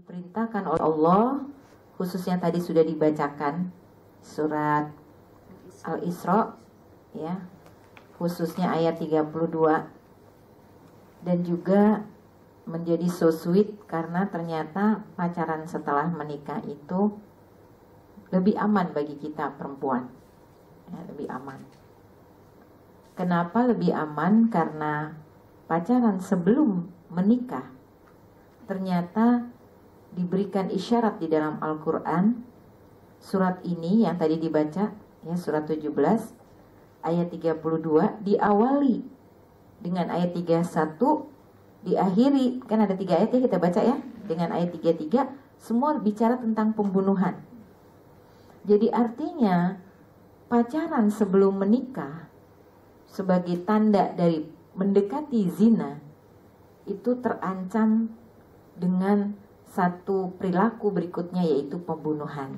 diperintahkan oleh Allah, khususnya tadi sudah dibacakan surat Al-Isra ya, khususnya ayat 32, dan juga menjadi so sweet karena ternyata pacaran setelah menikah itu lebih aman bagi kita perempuan ya, lebih aman. Kenapa lebih aman? Karena pacaran sebelum menikah ternyata diberikan isyarat di dalam Al-Quran. Surat ini yang tadi dibaca ya, surat 17 ayat 32 diawali dengan ayat 31, diakhiri, kan ada 3 ayat ya kita baca ya, dengan ayat 33, semua bicara tentang pembunuhan. Jadi artinya pacaran sebelum menikah sebagai tanda dari mendekati zina itu terancam dengan satu perilaku berikutnya, yaitu pembunuhan.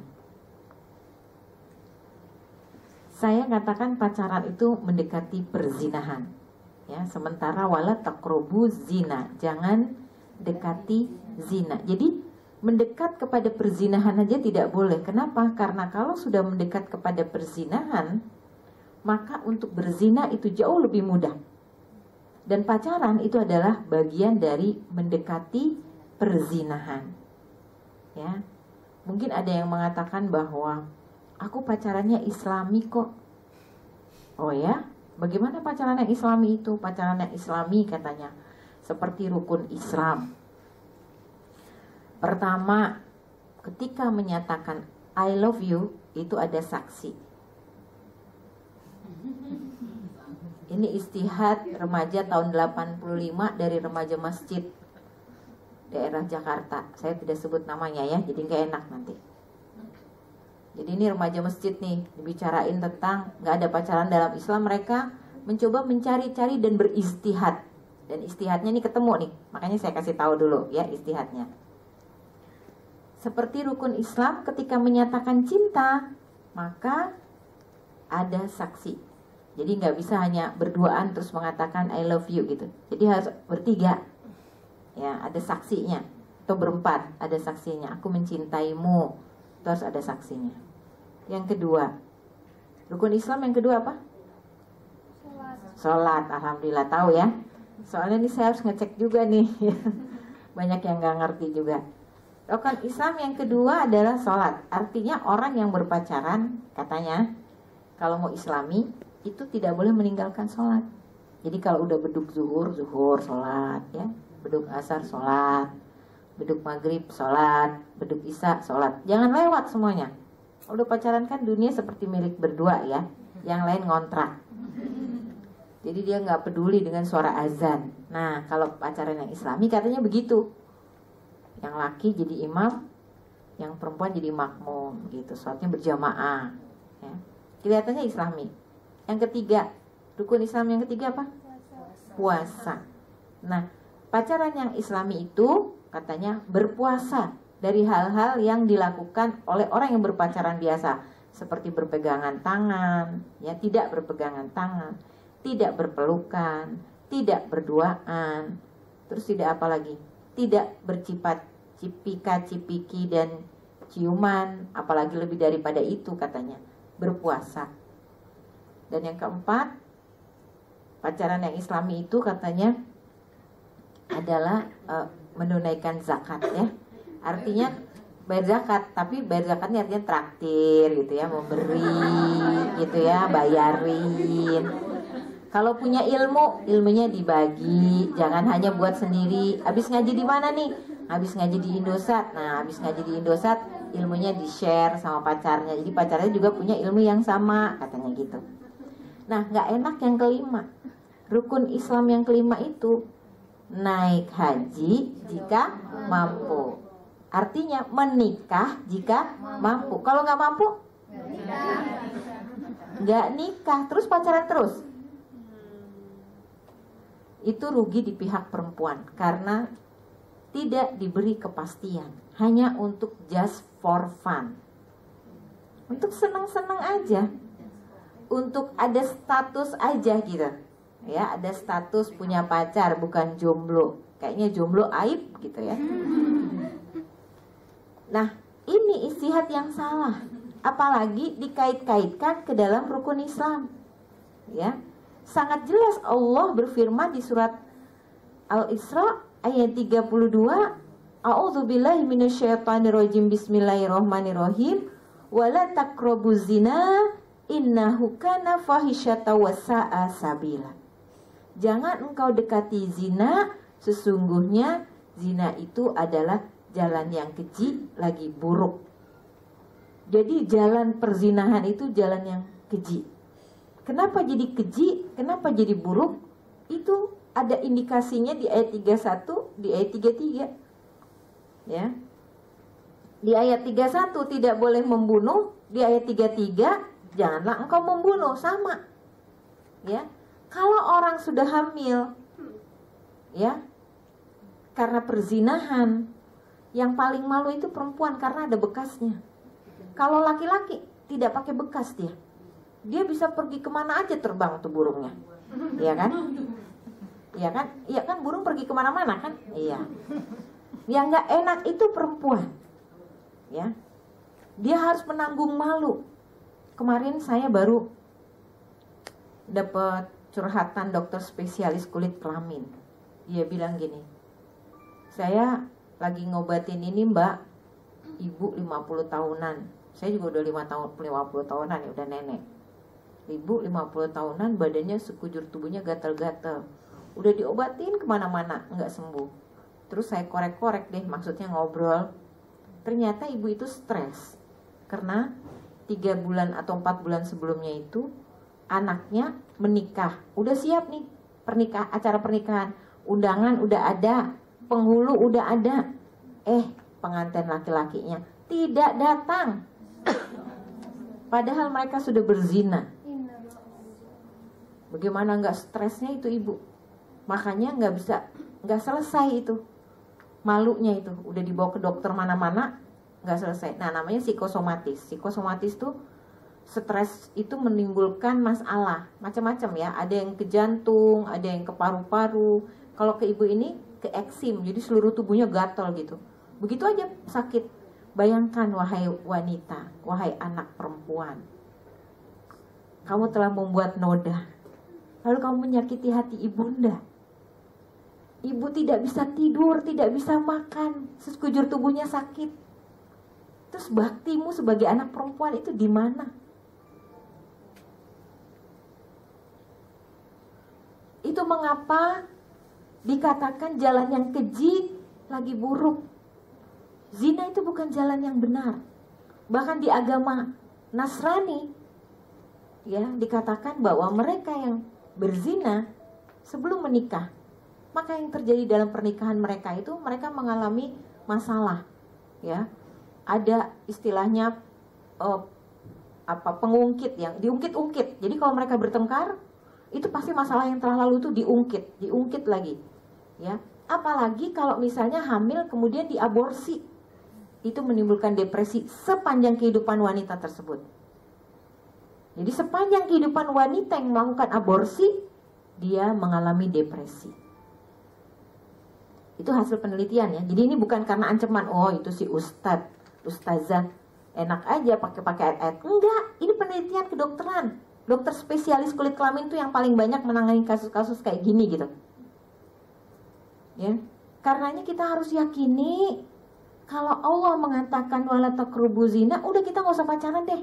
Saya katakan pacaran itu mendekati perzinahan ya, sementara wala taqrabu zina, jangan dekati zina. Jadi mendekat kepada perzinahan aja tidak boleh. Kenapa? Karena kalau sudah mendekat kepada perzinahan, maka untuk berzina itu jauh lebih mudah. Dan pacaran itu adalah bagian dari mendekati perzinahan. Ya. Mungkin ada yang mengatakan bahwa aku pacarannya Islami kok. Oh ya? Bagaimana pacaran yang Islami itu? Pacaran yang Islami katanya seperti rukun Islam. Pertama, ketika menyatakan I love you itu ada saksi. Ini istihad remaja tahun 85 dari remaja masjid daerah Jakarta. Saya tidak sebut namanya ya, jadi gak enak nanti. Jadi ini remaja masjid nih, dibicarain tentang gak ada pacaran dalam Islam. Mereka mencoba mencari-cari dan beristihad. Dan istihadnya ini ketemu nih, makanya saya kasih tahu dulu ya istihadnya. Seperti rukun Islam, ketika menyatakan cinta, maka ada saksi. Jadi nggak bisa hanya berduaan terus mengatakan I love you gitu. Jadi harus bertiga. Ya, ada saksinya. Atau berempat, ada saksinya. Aku mencintaimu, terus ada saksinya. Yang kedua, rukun Islam yang kedua apa? Sholat. Alhamdulillah tahu ya. Soalnya ini saya harus ngecek juga nih. Banyak yang nggak ngerti juga. Rukun Islam yang kedua adalah sholat. Artinya orang yang berpacaran, katanya kalau mau Islami itu tidak boleh meninggalkan sholat. Jadi kalau udah beduk zuhur sholat ya, beduk asar sholat, beduk maghrib sholat, beduk isya sholat. Jangan lewat semuanya. Udah pacaran kan dunia seperti milik berdua ya, yang lain ngontrak. Jadi dia nggak peduli dengan suara azan. Nah kalau pacaran yang Islami katanya begitu. Yang laki jadi imam, yang perempuan jadi makmum gitu. Sholatnya berjamaah ya. Kelihatannya Islami. Yang ketiga, rukun Islam yang ketiga apa? Puasa. Nah, pacaran yang Islami itu katanya berpuasa dari hal-hal yang dilakukan oleh orang yang berpacaran biasa, seperti berpegangan tangan, ya tidak berpegangan tangan, tidak berpelukan, tidak berduaan, terus tidak apa lagi? Tidak bercipat, cipika-cipiki dan ciuman, apalagi lebih daripada itu katanya, berpuasa. Dan yang keempat, pacaran yang Islami itu katanya adalah menunaikan zakat ya. Artinya bayar zakat, tapi bayar zakatnya artinya traktir gitu ya, memberi gitu ya, bayarin. Kalau punya ilmu, ilmunya dibagi, jangan hanya buat sendiri. Habis ngaji di mana nih? Habis ngaji di Indosat. Nah, habis ngaji di Indosat, ilmunya di-share sama pacarnya. Jadi pacarnya juga punya ilmu yang sama, katanya gitu. Nah, nggak enak yang kelima. Rukun Islam yang kelima itu naik haji jika mampu. Artinya menikah jika mampu. Kalau nggak mampu, nggak nikah. Terus pacaran terus. Itu rugi di pihak perempuan karena tidak diberi kepastian. Hanya untuk just for fun. Untuk senang-senang aja. Untuk ada status aja gitu ya, ada status punya pacar, bukan jomblo. Kayaknya jomblo aib gitu ya. Nah, ini ijtihad yang salah. Apalagi dikait-kaitkan ke dalam rukun Islam. Ya. Sangat jelas Allah berfirman di surat Al-Isra ayat 32, A'udzubillahi minasyaitonirrajim, bismillahirrahmanirrahim, wala taqrabuz zina innahu kana fahisyata wa sa'a sabila. Jangan engkau dekati zina, sesungguhnya zina itu adalah jalan yang keji lagi buruk. Jadi jalan perzinahan itu jalan yang keji. Kenapa jadi keji? Kenapa jadi buruk? Itu ada indikasinya di ayat 31, di ayat 33. Ya. Di ayat 31 tidak boleh membunuh, di ayat 33 janganlah engkau membunuh, sama. Ya. Kalau orang sudah hamil, ya, karena perzinahan, yang paling malu itu perempuan karena ada bekasnya. Kalau laki-laki tidak pakai bekas dia bisa pergi kemana aja terbang tuh burungnya, iya kan? Iya kan? Iya kan, burung pergi kemana-mana kan? Iya. Yang nggak enak itu perempuan, ya. Dia harus menanggung malu. Kemarin saya baru dapat curhatan dokter spesialis kulit kelamin. Dia bilang gini, saya lagi ngobatin ini mbak, ibu 50 tahunan. Saya juga udah 50 tahunan ya, udah nenek. Ibu 50 tahunan, badannya sekujur tubuhnya gatal-gatal. Udah diobatin kemana-mana, nggak sembuh. Terus saya korek-korek deh, maksudnya ngobrol. Ternyata ibu itu stres. Karena 3 bulan atau 4 bulan sebelumnya itu, anaknya menikah. Udah siap nih, acara pernikahan. Undangan udah ada, penghulu udah ada. Pengantin laki-lakinya tidak datang. Padahal mereka sudah berzina. Bagaimana nggak stresnya itu ibu? Makanya nggak selesai itu malunya itu. Udah dibawa ke dokter mana-mana, nggak selesai. Nah, namanya psikosomatis. Psikosomatis tuh stres itu menimbulkan masalah macam-macam ya. Ada yang ke jantung, ada yang ke paru-paru. Kalau ke ibu ini ke eksim, jadi seluruh tubuhnya gatal gitu. Begitu aja sakit. Bayangkan wahai wanita, wahai anak perempuan, kamu telah membuat noda, lalu kamu menyakiti hati ibunda. Ibu tidak bisa tidur, tidak bisa makan, sekujur tubuhnya sakit. Terus baktimu sebagai anak perempuan itu di mana? Itu mengapa dikatakan jalan yang keji lagi buruk. Zina itu bukan jalan yang benar. Bahkan di agama Nasrani, ya, dikatakan bahwa mereka yang berzina sebelum menikah, maka yang terjadi dalam pernikahan mereka itu mereka mengalami masalah, ya. Ada istilahnya pengungkit, yang diungkit-ungkit. Jadi kalau mereka bertengkar, itu pasti masalah yang telah lalu itu diungkit lagi, ya. Apalagi kalau misalnya hamil kemudian diaborsi, itu menimbulkan depresi sepanjang kehidupan wanita tersebut. Jadi sepanjang kehidupan wanita yang melakukan aborsi, dia mengalami depresi. Itu hasil penelitian ya. Jadi ini bukan karena ancaman, oh itu si ustazah enak aja pakai ayat-ayat. Enggak, ini penelitian kedokteran. Dokter spesialis kulit kelamin itu yang paling banyak menangani kasus-kasus kayak gini gitu. Ya, karenanya kita harus yakini kalau Allah mengatakan wala taqrabu zina, udah kita nggak usah pacaran deh.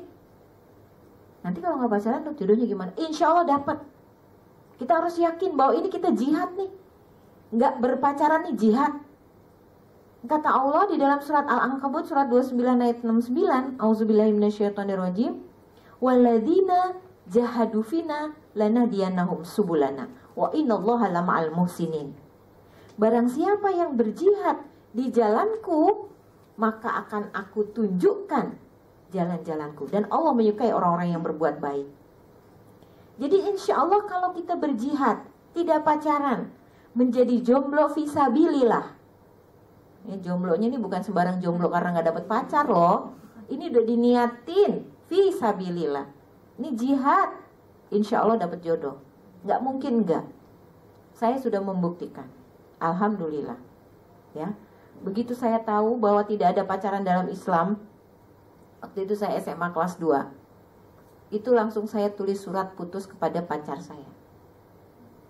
Nanti kalau nggak pacaran, jodohnya gimana? Insya Allah dapat. Kita harus yakin bahwa ini kita jihad nih. Nggak berpacaran nih jihad. Kata Allah di dalam surat Al-Ankabut surat 29 ayat 69, Auzubillahi minasyaitonirrajim, walladzina jahadu fina lanahdiyannahum subulana wa innallaha lama'al muhsinin. Barang siapa yang berjihad di jalanku, maka akan aku tunjukkan jalan-jalanku. Dan Allah menyukai orang-orang yang berbuat baik. Jadi insya Allah kalau kita berjihad, tidak pacaran, menjadi jomblo fisabilillah. Ya, jomblonya ini bukan sembarang jomblo karena gak dapat pacar loh. Ini udah diniatin fisabilillah. Ini jihad, insya Allah dapat jodoh. Gak mungkin gak. Saya sudah membuktikan. Alhamdulillah. Ya. Begitu saya tahu bahwa tidak ada pacaran dalam Islam, waktu itu saya SMA kelas 2, itu langsung saya tulis surat putus kepada pacar saya.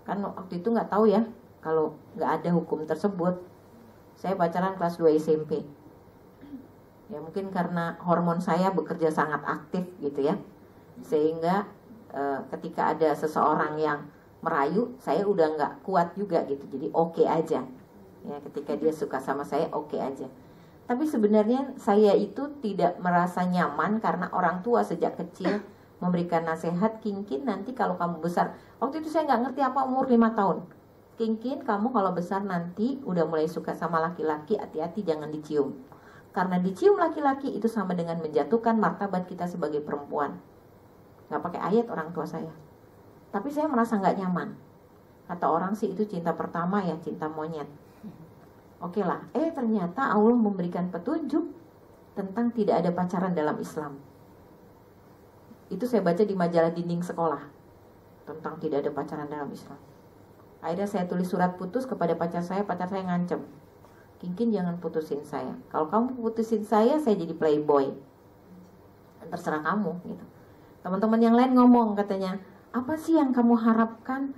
Kan waktu itu nggak tahu ya, kalau nggak ada hukum tersebut. Saya pacaran kelas 2 SMP. Ya mungkin karena hormon saya bekerja sangat aktif gitu ya, sehingga ketika ada seseorang yang merayu, saya udah nggak kuat juga gitu. Jadi oke aja. Ya ketika dia suka sama saya, oke aja. Tapi sebenarnya saya itu tidak merasa nyaman karena orang tua sejak kecil memberikan nasihat, Kinkin nanti kalau kamu besar. Waktu itu saya nggak ngerti apa, umur 5 tahun. Kinkin, kamu kalau besar nanti udah mulai suka sama laki-laki, hati-hati jangan dicium. Karena dicium laki-laki itu sama dengan menjatuhkan martabat kita sebagai perempuan. Gak pakai ayat orang tua saya. Tapi saya merasa gak nyaman. Kata orang sih itu cinta pertama ya, cinta monyet. Oke lah, ternyata Allah memberikan petunjuk tentang tidak ada pacaran dalam Islam. Itu saya baca di majalah dinding sekolah, tentang tidak ada pacaran dalam Islam. Akhirnya saya tulis surat putus kepada pacar saya ngancem, Kinkin jangan putusin saya. Kalau kamu putusin saya jadi playboy. Terserah kamu gitu. Teman-teman yang lain ngomong katanya, apa sih yang kamu harapkan?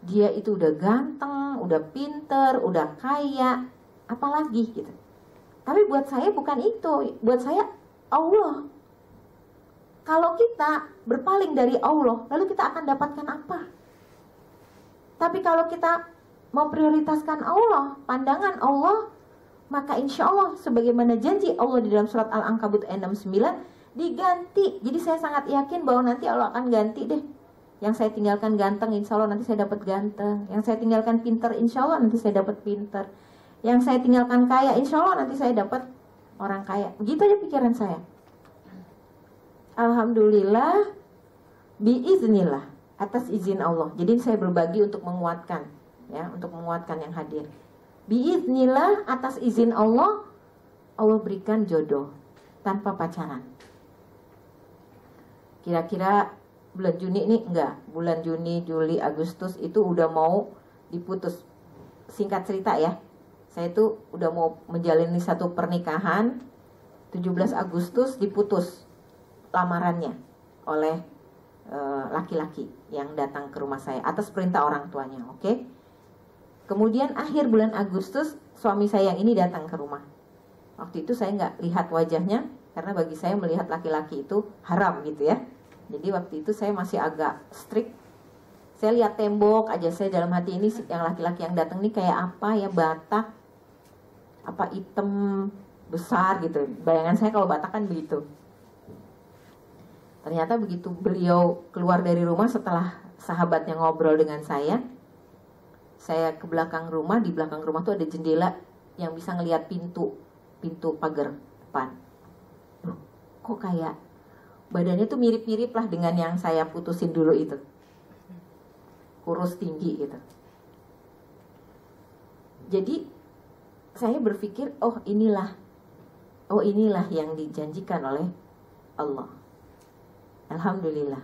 Dia itu udah ganteng, udah pinter, udah kaya, apalagi gitu. Tapi buat saya bukan itu. Buat saya Allah. Kalau kita berpaling dari Allah, lalu kita akan dapatkan apa? Tapi kalau kita memprioritaskan Allah, pandangan Allah, maka insya Allah sebagaimana janji Allah di dalam surat Al-Ankabut ayat 69 diganti. Jadi saya sangat yakin bahwa nanti Allah akan ganti deh. Yang saya tinggalkan ganteng, insya Allah nanti saya dapat ganteng. Yang saya tinggalkan pinter, insya Allah nanti saya dapat pinter. Yang saya tinggalkan kaya, insya Allah nanti saya dapat orang kaya. Begitu aja pikiran saya. Alhamdulillah, biiznillah, atas izin Allah. Jadi saya berbagi untuk menguatkan, ya, untuk menguatkan yang hadir. Biiznillah, atas izin Allah, Allah berikan jodoh tanpa pacaran. Kira-kira bulan Juni ini enggak, bulan Juni, Juli, Agustus itu udah mau diputus. Singkat cerita ya, saya itu udah mau menjalani satu pernikahan, 17 Agustus diputus lamarannya oleh laki-laki yang datang ke rumah saya atas perintah orang tuanya, oke? Kemudian akhir bulan Agustus suami saya yang ini datang ke rumah. Waktu itu saya nggak lihat wajahnya karena bagi saya melihat laki-laki itu haram gitu ya. Jadi waktu itu saya masih agak strict. Saya lihat tembok aja, saya dalam hati ini yang laki-laki yang datang ini kayak apa ya, Batak, apa hitam besar gitu. Bayangan saya kalau Batak kan begitu. Ternyata begitu beliau keluar dari rumah setelah sahabatnya ngobrol dengan saya ke belakang rumah. Di belakang rumah tuh ada jendela yang bisa ngelihat pintu pagar depan. Loh, kok kayak badannya tuh mirip-mirip lah dengan yang saya putusin dulu itu. Kurus tinggi gitu. Jadi saya berpikir, oh inilah yang dijanjikan oleh Allah. Alhamdulillah.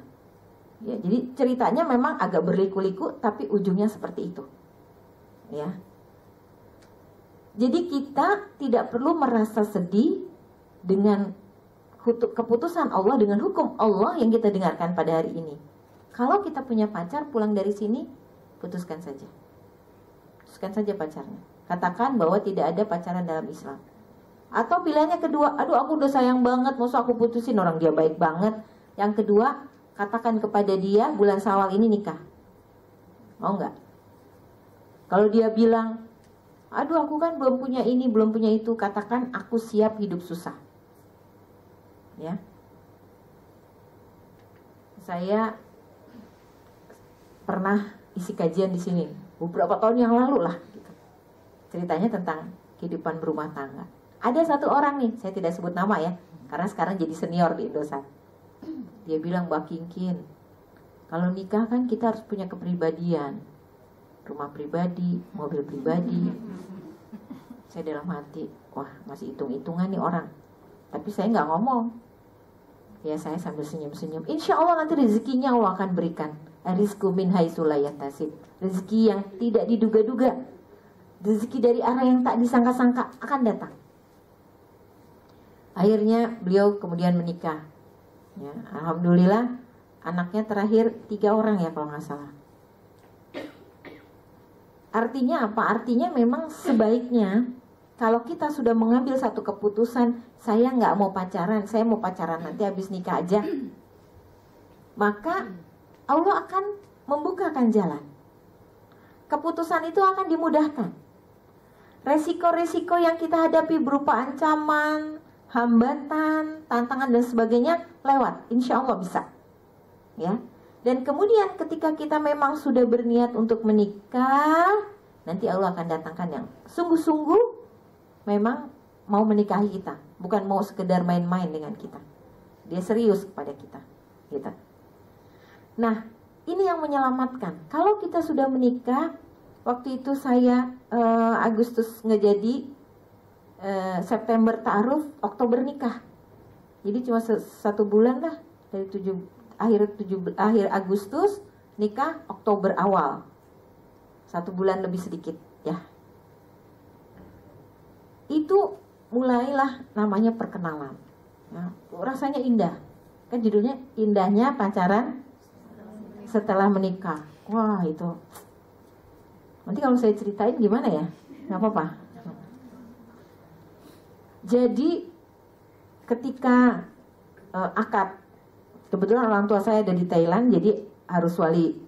Ya, jadi ceritanya memang agak berliku-liku tapi ujungnya seperti itu. Ya. Jadi kita tidak perlu merasa sedih dengan keputusan Allah, dengan hukum Allah yang kita dengarkan pada hari ini. Kalau kita punya pacar pulang dari sini, putuskan saja. Putuskan saja pacarnya. Katakan bahwa tidak ada pacaran dalam Islam. Atau pilihannya kedua, aduh aku udah sayang banget, masa aku putusin, orang dia baik banget. Yang kedua, katakan kepada dia bulan Syawal ini nikah. Mau nggak? Kalau dia bilang, aduh aku kan belum punya ini, belum punya itu, katakan aku siap hidup susah. Ya. Saya pernah isi kajian di sini beberapa tahun yang lalu lah gitu. Ceritanya tentang kehidupan berumah tangga. Ada satu orang nih, saya tidak sebut nama ya, karena sekarang jadi senior di Indosat. Dia bilang, Mbak Kinkin, kalau nikah kan kita harus punya kepribadian, rumah pribadi, mobil pribadi. Saya dalam hati, wah masih hitung-hitungan nih orang. Tapi saya nggak ngomong. Ya saya sambil senyum-senyum. Insya Allah nanti rezekinya Allah akan berikan. Rizqu min haitsu la yahtasib. Rezeki yang tidak diduga-duga. rezeki dari arah yang tak disangka-sangka akan datang. Akhirnya beliau kemudian menikah. Ya, alhamdulillah anaknya terakhir 3 orang ya kalau nggak salah. Artinya apa? Artinya memang sebaiknya kalau kita sudah mengambil satu keputusan, saya nggak mau pacaran, saya mau pacaran nanti habis nikah aja, maka Allah akan membukakan jalan. Keputusan itu akan dimudahkan. Resiko-resiko yang kita hadapi berupa ancaman, hambatan, tantangan dan sebagainya lewat, insya Allah bisa. Ya. Dan kemudian ketika kita memang sudah berniat untuk menikah, nanti Allah akan datangkan yang sungguh-sungguh memang mau menikahi kita, bukan mau sekedar main-main dengan kita. Dia serius kepada kita, gitu. Nah, ini yang menyelamatkan. Kalau kita sudah menikah, waktu itu saya Agustus ngejadi, September ta'aruf, Oktober nikah. Jadi cuma 1 bulan lah dari akhir Agustus nikah, Oktober awal. 1 bulan lebih sedikit ya. Itu mulailah namanya perkenalan. Ya, rasanya indah. Kan judulnya indahnya pacaran setelah menikah. Wah, itu. Nanti kalau saya ceritain gimana ya? Nggak apa-apa. Jadi ketika akad, kebetulan orang tua saya ada di Thailand, jadi harus wali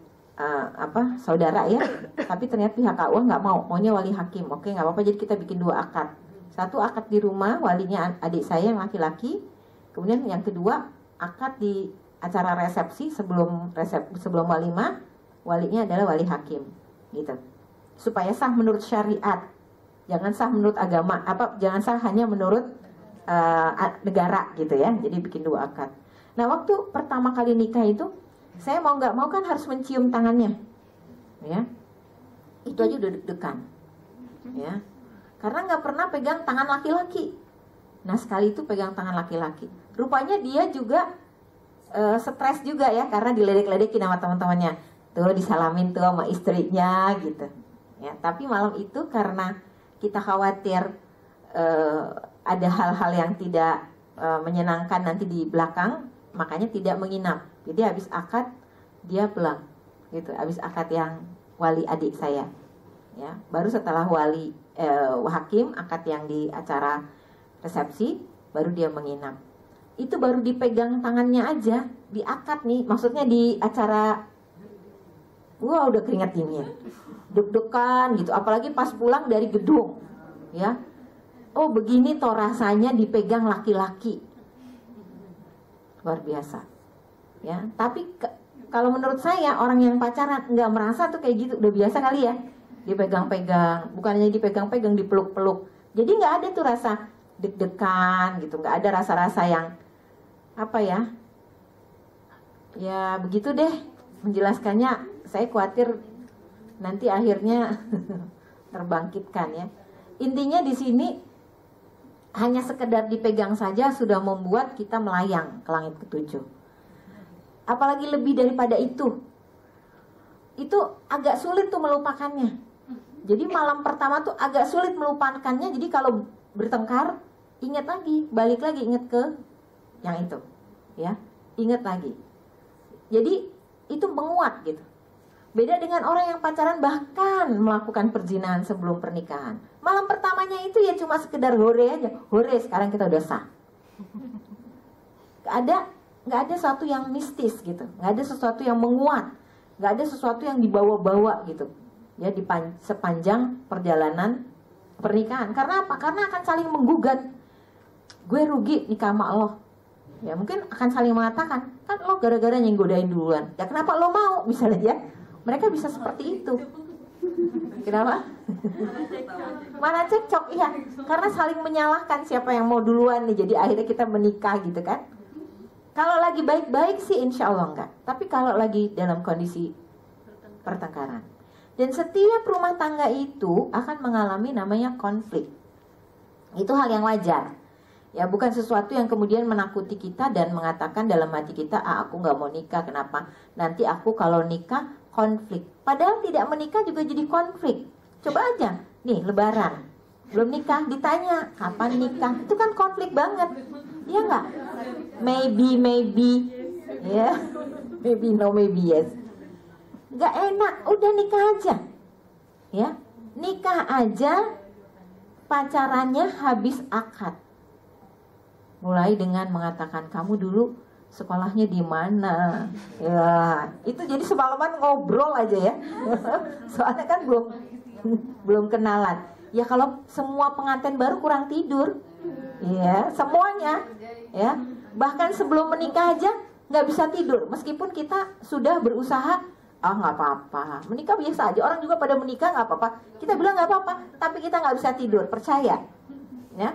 saudara ya. Tapi ternyata pihak KUA nggak mau, maunya wali hakim. Oke, nggak apa-apa. Jadi kita bikin 2 akad. 1 akad di rumah, walinya adik saya yang laki-laki. Kemudian yang kedua akad di acara resepsi sebelum walimah, walinya adalah wali hakim, gitu. Supaya sah menurut syariat, jangan sah menurut agama, jangan sah hanya menurut negara, gitu ya. Jadi bikin 2 akad. Nah, waktu pertama kali nikah itu, saya mau nggak mau kan harus mencium tangannya, ya. Itu aja udah deg-degan, ya. Karena nggak pernah pegang tangan laki-laki. Nah, sekali itu pegang tangan laki-laki. Rupanya dia juga stres juga ya, karena diledek-ledekin sama teman-temannya. Tuh disalamin tuh sama istrinya gitu. Ya, tapi malam itu karena kita khawatir ada hal-hal yang tidak menyenangkan nanti di belakang, makanya tidak menginap. Jadi habis akad dia pulang, gitu. Habis akad yang wali adik saya, ya. Baru setelah wali hakim, akad yang di acara resepsi, baru dia menginap. Itu baru dipegang tangannya aja di akad nih, maksudnya di acara, wah udah keringat dingin, deg-degan gitu. Apalagi pas pulang dari gedung, ya. Oh begini toh rasanya dipegang laki-laki, luar biasa, ya. Tapi kalau menurut saya orang yang pacaran nggak merasa tuh kayak gitu, udah biasa kali ya, dipegang-pegang, bukannya dipegang-pegang, dipeluk-peluk. Jadi nggak ada tuh rasa deg-degan gitu, nggak ada rasa-rasa yang ya begitu deh menjelaskannya. Saya khawatir nanti akhirnya terbangkitkan ya. Intinya di sini hanya sekedar dipegang saja sudah membuat kita melayang ke langit ke-7. Apalagi lebih daripada itu agak sulit tuh melupakannya. Jadi malam pertama tuh agak sulit melupakannya. Jadi kalau bertengkar, ingat lagi, balik lagi, ingat ke yang itu, ya, ingat lagi. Jadi itu menguat gitu. Beda dengan orang yang pacaran bahkan melakukan perzinahan sebelum pernikahan. Malam pertamanya itu ya cuma sekedar hore aja, hore sekarang kita udah sah. Nggak ada sesuatu yang mistis gitu, nggak ada sesuatu yang menguat, nggak ada sesuatu yang dibawa-bawa gitu, ya di sepanjang perjalanan pernikahan. Karena apa? Karena akan saling menggugat. Gue rugi nikah sama lo. Ya mungkin akan saling mengatakan, kan lo gara-gara nyenggodain duluan. Ya kenapa lo mau misalnya ya? Mereka bisa seperti itu. Kenapa? Mana cekcok, iya. Karena saling menyalahkan siapa yang mau duluan nih. Jadi akhirnya kita menikah gitu kan. Kalau lagi baik-baik sih insya Allah enggak. Tapi kalau lagi dalam kondisi pertengkaran. Dan setiap rumah tangga itu akan mengalami namanya konflik. Itu hal yang wajar. Ya bukan sesuatu yang kemudian menakuti kita dan mengatakan dalam hati kita, aku nggak mau nikah, kenapa? Nanti aku kalau nikah konflik. Padahal tidak menikah juga jadi konflik. Coba aja, Nih lebaran, belum nikah, ditanya kapan nikah, itu kan konflik banget, iya nggak? Maybe, ya, maybe no, maybe yes. Nggak enak, udah nikah aja, ya, nikah aja, pacarannya habis akad, mulai dengan mengatakan kamu dulu sekolahnya di mana, ya, itu jadi semalaman ngobrol aja ya, soalnya kan belum kenalan. Ya kalau semua pengantin baru kurang tidur, ya semuanya, ya bahkan sebelum menikah aja nggak bisa tidur, meskipun kita sudah berusaha, nggak apa-apa, menikah biasa aja, orang juga pada menikah nggak apa-apa, kita bilang nggak apa-apa, tapi kita nggak bisa tidur, percaya, ya.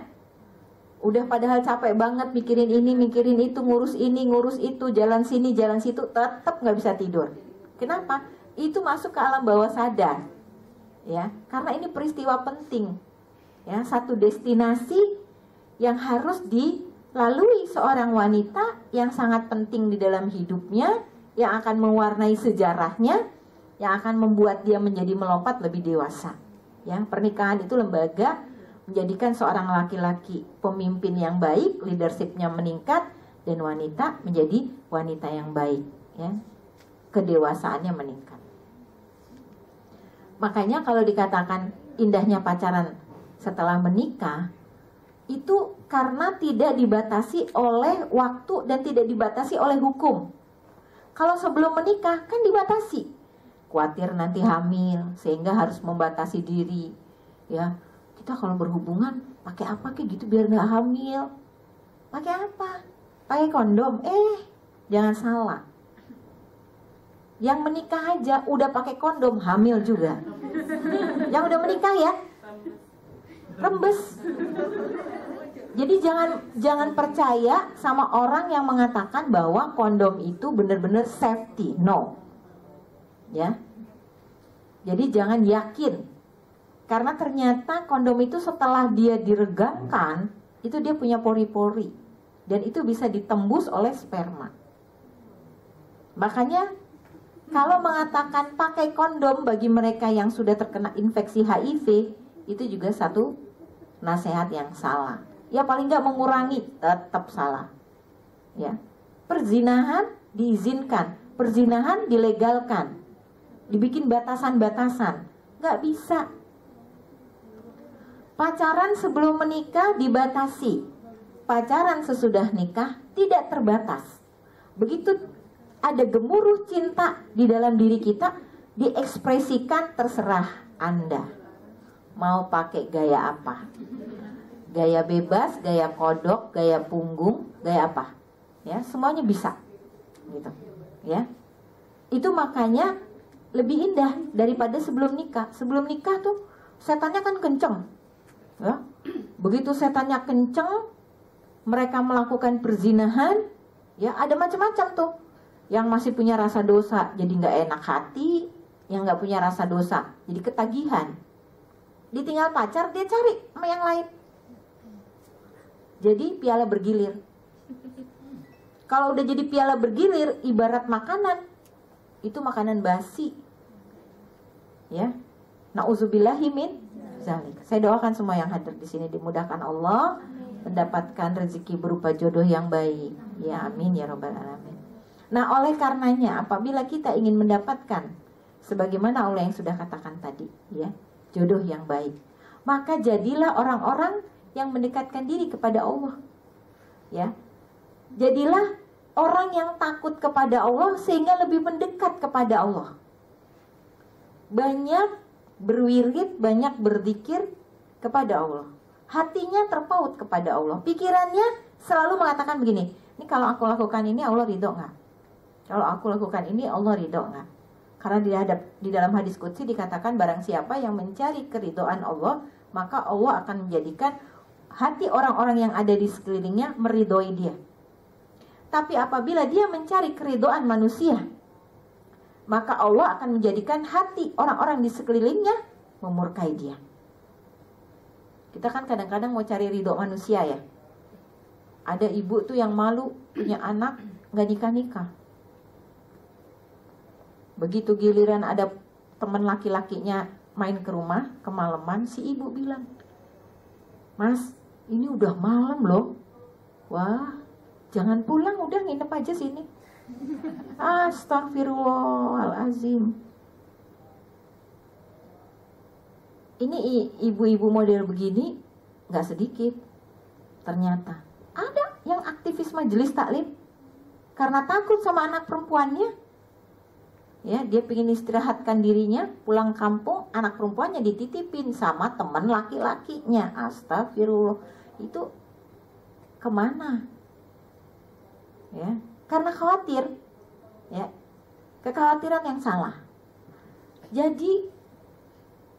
Udah padahal capek banget mikirin ini, mikirin itu, ngurus ini, ngurus itu, jalan sini, jalan situ, tetap nggak bisa tidur. Kenapa? Itu masuk ke alam bawah sadar, ya, karena ini peristiwa penting, ya, satu destinasi yang harus dilalui seorang wanita yang sangat penting di dalam hidupnya, yang akan mewarnai sejarahnya, yang akan membuat dia menjadi melompat lebih dewasa. Ya, pernikahan itu lembaga menjadikan seorang laki-laki pemimpin yang baik, leadershipnya meningkat, dan wanita menjadi wanita yang baik, ya, kedewasaannya meningkat. Makanya kalau dikatakan indahnya pacaran setelah menikah, itu karena tidak dibatasi oleh waktu dan tidak dibatasi oleh hukum. Kalau sebelum menikah kan dibatasi, khawatir nanti hamil sehingga harus membatasi diri, ya. Kita kalau berhubungan pakai apa kayak gitu biar nggak hamil? Pakai apa? Pakai kondom. Jangan salah. Yang menikah aja udah pakai kondom hamil juga. Yang udah menikah ya rembes. Jadi jangan percaya sama orang yang mengatakan bahwa kondom itu benar-benar safety. No. Ya. Jadi jangan yakin. Karena ternyata kondom itu setelah dia diregangkan, itu dia punya pori-pori. Dan itu bisa ditembus oleh sperma. Makanya kalau mengatakan pakai kondom bagi mereka yang sudah terkena infeksi HIV, itu juga satu nasihat yang salah. Ya paling nggak mengurangi, tetap salah. Ya, perzinahan diizinkan, perzinahan dilegalkan, dibikin batasan-batasan, nggak bisa. Pacaran sebelum menikah dibatasi, pacaran sesudah nikah tidak terbatas. Begitu ada gemuruh cinta di dalam diri kita, diekspresikan terserah Anda. Mau pakai gaya apa? Gaya bebas, gaya kodok, gaya punggung, gaya apa? Ya, semuanya bisa. Gitu. Ya. Itu makanya lebih indah daripada sebelum nikah. Sebelum nikah tuh setannya kan kenceng. Ya. Begitu setannya kenceng, mereka melakukan perzinahan, ya ada macam-macam tuh. Yang masih punya rasa dosa jadi nggak enak hati, yang nggak punya rasa dosa jadi ketagihan. Ditinggal pacar dia cari sama yang lain. Jadi piala bergilir. Kalau udah jadi piala bergilir, ibarat makanan, itu makanan basi. Ya, nauzubillahi min zalik. Saya doakan semua yang hadir di sini dimudahkan Allah, mendapatkan rezeki berupa jodoh yang baik. Ya amin ya robbal alamin. Nah oleh karenanya apabila kita ingin mendapatkan sebagaimana Allah yang sudah katakan tadi, ya, jodoh yang baik, maka jadilah orang-orang yang mendekatkan diri kepada Allah. Ya, jadilah orang yang takut kepada Allah sehingga lebih mendekat kepada Allah. Banyak berwirid, banyak berzikir kepada Allah. Hatinya terpaut kepada Allah. Pikirannya selalu mengatakan begini, ini kalau aku lakukan ini Allah ridho nggak? Kalau aku lakukan ini Allah ridho nggak? Karena di dalam hadis qudsi dikatakan barang siapa yang mencari keridhaan Allah, maka Allah akan menjadikan hati orang-orang yang ada di sekelilingnya meridhoi dia. Tapi apabila dia mencari keridhaan manusia, maka Allah akan menjadikan hati orang-orang di sekelilingnya memurkai dia. Kita kan kadang-kadang mau cari ridho manusia ya. Ada ibu tuh yang malu punya anak gak nikah-nikah. Begitu giliran ada teman laki-lakinya main ke rumah kemalaman, si ibu bilang, "Mas, ini udah malam loh." "Wah, jangan pulang, udah nginep aja sini." Astagfirullahalazim. Ini ibu-ibu model begini nggak sedikit. Ternyata ada yang aktivis majelis taklim karena takut sama anak perempuannya. Ya, dia pengen istirahatkan dirinya, pulang kampung, anak perempuannya dititipin sama teman laki-lakinya. Astagfirullah. Itu kemana? Ya, karena khawatir. Ya, kekhawatiran yang salah. Jadi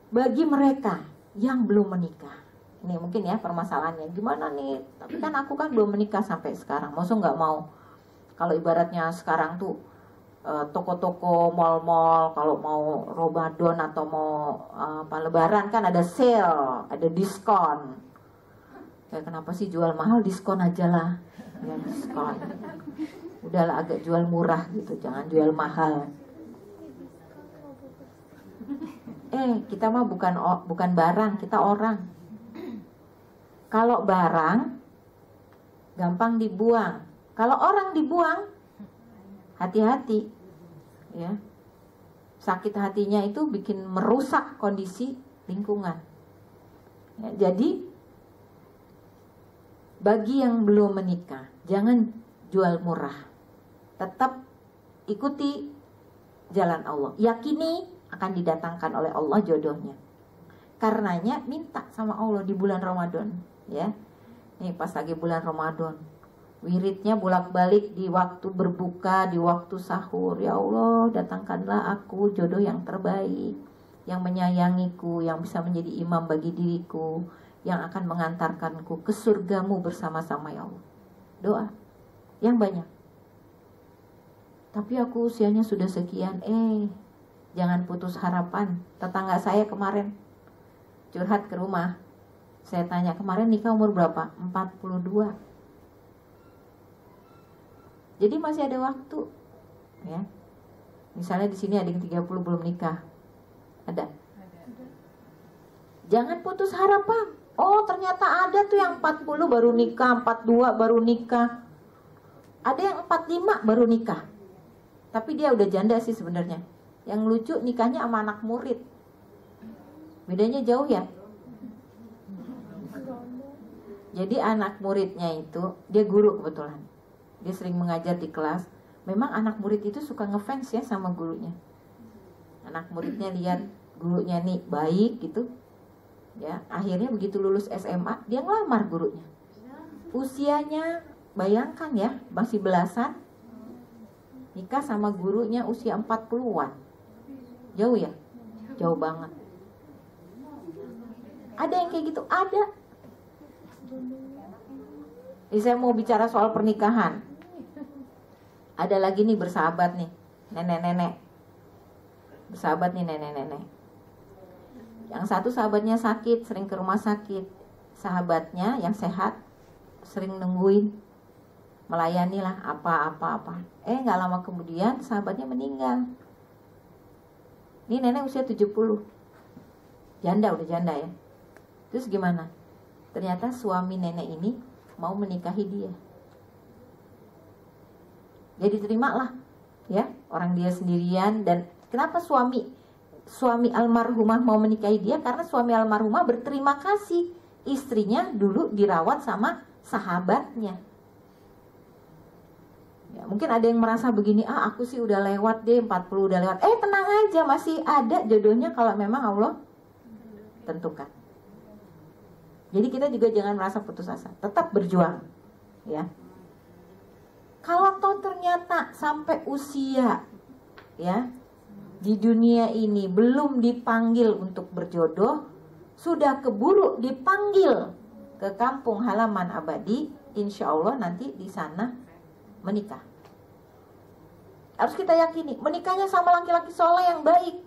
bagi mereka yang belum menikah, ini mungkin ya permasalahannya, gimana nih? Tapi kan aku kan belum menikah sampai sekarang, maksud nggak mau. Kalau ibaratnya sekarang tuh toko-toko, mal-mal, kalau mau Ramadan atau mau Lebaran kan ada sale, ada diskon. Ya kenapa sih jual mahal, diskon aja lah. Ya diskon. Udahlah agak jual murah gitu, jangan jual mahal. Kita mah bukan barang, kita orang. Kalau barang gampang dibuang. Kalau orang dibuang, hati-hati. Ya. Sakit hatinya itu bikin merusak kondisi lingkungan. Ya, jadi bagi yang belum menikah, jangan jual murah. Tetap ikuti jalan Allah. Yakini akan didatangkan oleh Allah jodohnya. Karenanya minta sama Allah di bulan Ramadan, ya. Nih pas lagi bulan Ramadan, wiridnya bolak-balik di waktu berbuka, di waktu sahur. Ya Allah, datangkanlah aku jodoh yang terbaik, yang menyayangiku, yang bisa menjadi imam bagi diriku, yang akan mengantarkanku ke surgamu bersama-sama, ya Allah. Doa yang banyak. Tapi aku usianya sudah sekian, jangan putus harapan. Tetangga saya kemarin curhat ke rumah. Saya tanya, "Kemarin nikah umur berapa?" 42. Jadi masih ada waktu, ya. Misalnya di sini ada yang 30 belum nikah. Ada. Jangan putus harapan. Oh, ternyata ada tuh yang 40 baru nikah, 42 baru nikah. Ada yang 45 baru nikah. Tapi dia udah janda sih sebenarnya. Yang lucu nikahnya sama anak murid. Bedanya jauh ya. Jadi anak muridnya itu, dia guru kebetulan. Dia sering mengajar di kelas. Memang anak murid itu suka ngefans ya sama gurunya. Anak muridnya lihat gurunya nih baik gitu. Ya, akhirnya begitu lulus SMA, dia ngelamar gurunya. Usianya bayangkan ya, masih belasan. Nikah sama gurunya usia 40-an. Jauh ya? Jauh banget. Ada yang kayak gitu? Ada. Jadi saya mau bicara soal pernikahan. Ada lagi nih bersahabat nih, nenek-nenek. Bersahabat nih nenek-nenek. Yang satu sahabatnya sakit, sering ke rumah sakit. Sahabatnya yang sehat sering nungguin, melayani lah apa. Gak lama kemudian sahabatnya meninggal. Ini nenek usia 70. Janda, udah janda ya. Terus gimana? Ternyata suami nenek ini mau menikahi dia. Jadi terimalah ya, orang dia sendirian. Dan kenapa suami almarhumah mau menikahi dia? Karena suami almarhumah berterima kasih istrinya dulu dirawat sama sahabatnya. Ya, mungkin ada yang merasa begini, aku sih udah lewat deh, 40 udah lewat. Tenang aja, masih ada jodohnya kalau memang Allah tentukan. Jadi kita juga jangan merasa putus asa, tetap berjuang, ya. Kalau toh ternyata sampai usia, ya, di dunia ini belum dipanggil untuk berjodoh, sudah keburu dipanggil ke kampung halaman abadi, insya Allah nanti di sana menikah. Harus kita yakini, menikahnya sama laki-laki soleh yang baik.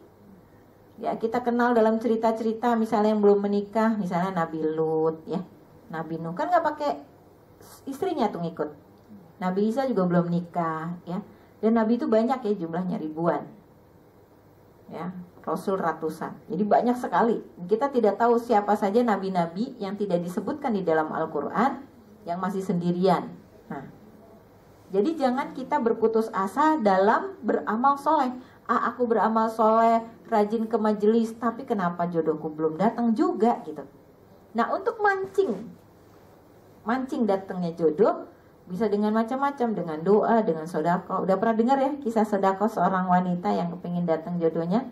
Ya, kita kenal dalam cerita-cerita misalnya yang belum menikah, misalnya Nabi Lut, ya, Nabi Nuh kan nggak pakai istrinya tuh ngikut. Nabi Isa juga belum nikah, ya. Dan Nabi itu banyak ya, jumlahnya ribuan. ya, Rasul ratusan. Jadi banyak sekali. Kita tidak tahu siapa saja nabi-nabi yang tidak disebutkan di dalam Al-Quran yang masih sendirian. Nah, jadi jangan kita berputus asa dalam beramal soleh. Aku beramal soleh, rajin ke majelis, tapi kenapa jodohku belum datang juga gitu. Nah, untuk mancing datangnya jodoh bisa dengan macam-macam, dengan doa, dengan sedekah. Udah pernah dengar ya kisah sedekah seorang wanita yang kepingin datang jodohnya?